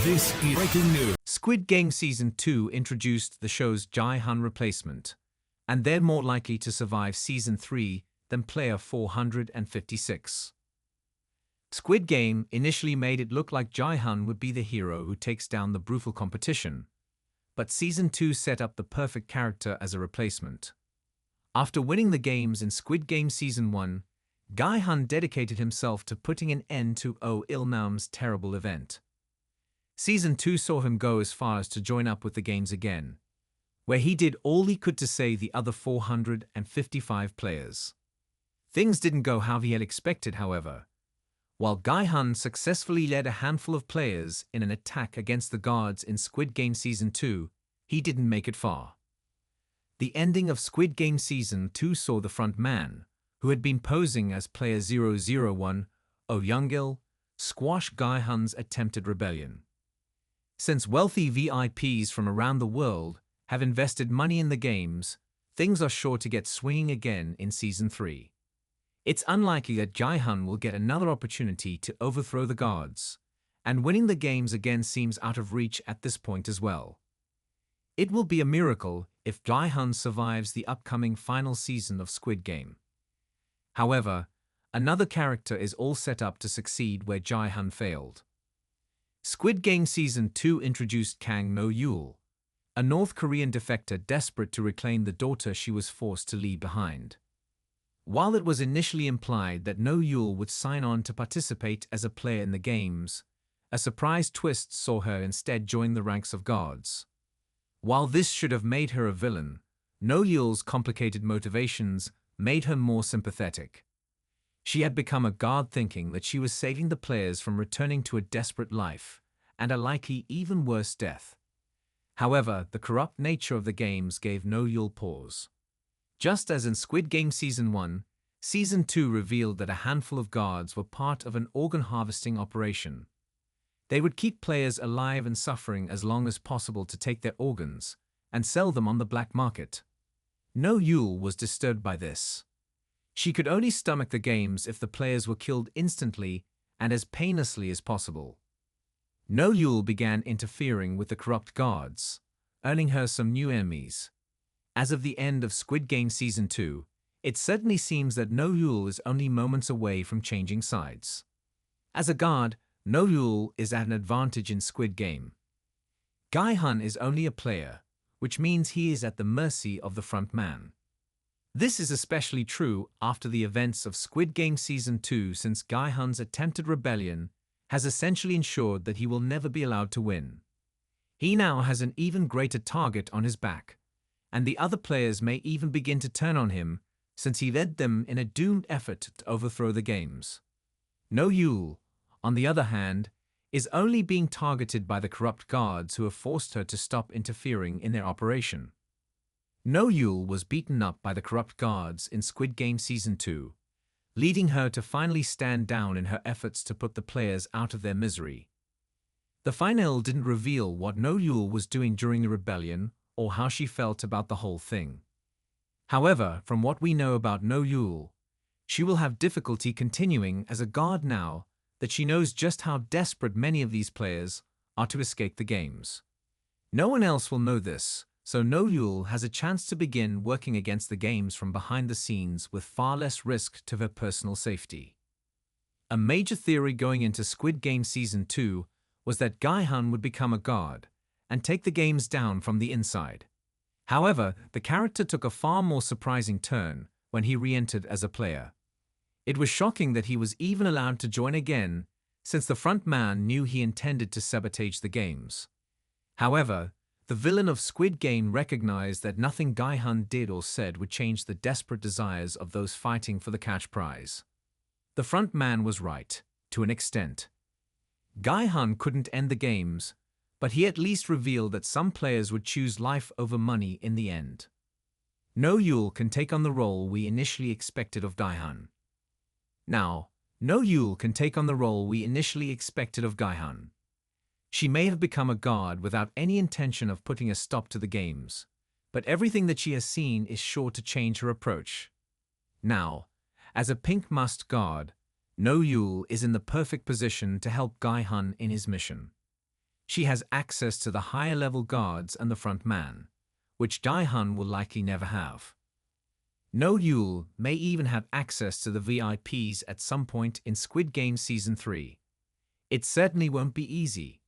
This is breaking news. Squid Game Season 2 introduced the show's Gi-hun replacement, and they're more likely to survive Season 3 than Player 456. Squid Game initially made it look like Gi-hun would be the hero who takes down the brutal competition, but Season 2 set up the perfect character as a replacement. After winning the games in Squid Game Season 1, Gi-hun dedicated himself to putting an end to Oh Il-nam's terrible event. Season 2 saw him go as far as to join up with the games again, where he did all he could to save the other 455 players. Things didn't go how he had expected, however. While Gi-hun successfully led a handful of players in an attack against the guards in Squid Game Season 2, he didn't make it far. The ending of Squid Game Season 2 saw the front man, who had been posing as Player 001, Oh Young-il, squash Gi-hun's attempted rebellion. Since wealthy VIPs from around the world have invested money in the games, things are sure to get swinging again in Season 3. It's unlikely that Gi-hun will get another opportunity to overthrow the guards, and winning the games again seems out of reach at this point as well. It will be a miracle if Gi-hun survives the upcoming final season of Squid Game. However, another character is all set up to succeed where Gi-hun failed. Squid Game Season 2 introduced Kang No-yul, a North Korean defector desperate to reclaim the daughter she was forced to leave behind. While it was initially implied that No-yul would sign on to participate as a player in the games, a surprise twist saw her instead join the ranks of guards. While this should have made her a villain, No-yul's complicated motivations made her more sympathetic. She had become a guard thinking that she was saving the players from returning to a desperate life, and a likely even worse death. However, the corrupt nature of the games gave No-yul pause. Just as in Squid Game Season 1, Season 2 revealed that a handful of guards were part of an organ harvesting operation. They would keep players alive and suffering as long as possible to take their organs and sell them on the black market. No-yul was disturbed by this. She could only stomach the games if the players were killed instantly and as painlessly as possible. No-yul began interfering with the corrupt guards, earning her some new enemies. As of the end of Squid Game Season 2, it certainly seems that No-yul is only moments away from changing sides. As a guard, No-yul is at an advantage in Squid Game. Gi-hun is only a player, which means he is at the mercy of the front man. This is especially true after the events of Squid Game Season 2, since Gi-hun's attempted rebellion has essentially ensured that he will never be allowed to win. He now has an even greater target on his back, and the other players may even begin to turn on him since he led them in a doomed effort to overthrow the games. No-yul, on the other hand, is only being targeted by the corrupt guards who have forced her to stop interfering in their operation. No-yul was beaten up by the corrupt guards in Squid Game Season 2, leading her to finally stand down in her efforts to put the players out of their misery. The final didn't reveal what No-yul was doing during the rebellion or how she felt about the whole thing. However, from what we know about No-yul, she will have difficulty continuing as a guard now that she knows just how desperate many of these players are to escape the games. No one else will know this, so No-yul has a chance to begin working against the games from behind the scenes with far less risk to her personal safety. A major theory going into Squid Game Season 2 was that Gi-hun would become a guard and take the games down from the inside. However, the character took a far more surprising turn when he re-entered as a player. It was shocking that he was even allowed to join again, since the front man knew he intended to sabotage the games. However, the villain of Squid Game recognized that nothing Gi-hun did or said would change the desperate desires of those fighting for the cash prize. The front man was right, to an extent. Gi-hun couldn't end the games, but he at least revealed that some players would choose life over money in the end. No-yul can take on the role we initially expected of Gi-hun. Now, No-yul can take on the role we initially expected of Gi-hun. She may have become a guard without any intention of putting a stop to the games, but everything that she has seen is sure to change her approach. Now, as a pink must guard, No-yul is in the perfect position to help Gi-hun in his mission. She has access to the higher-level guards and the front man, which Gi-hun will likely never have. No Yul may even have access to the VIPs at some point in Squid Game Season 3. It certainly won't be easy,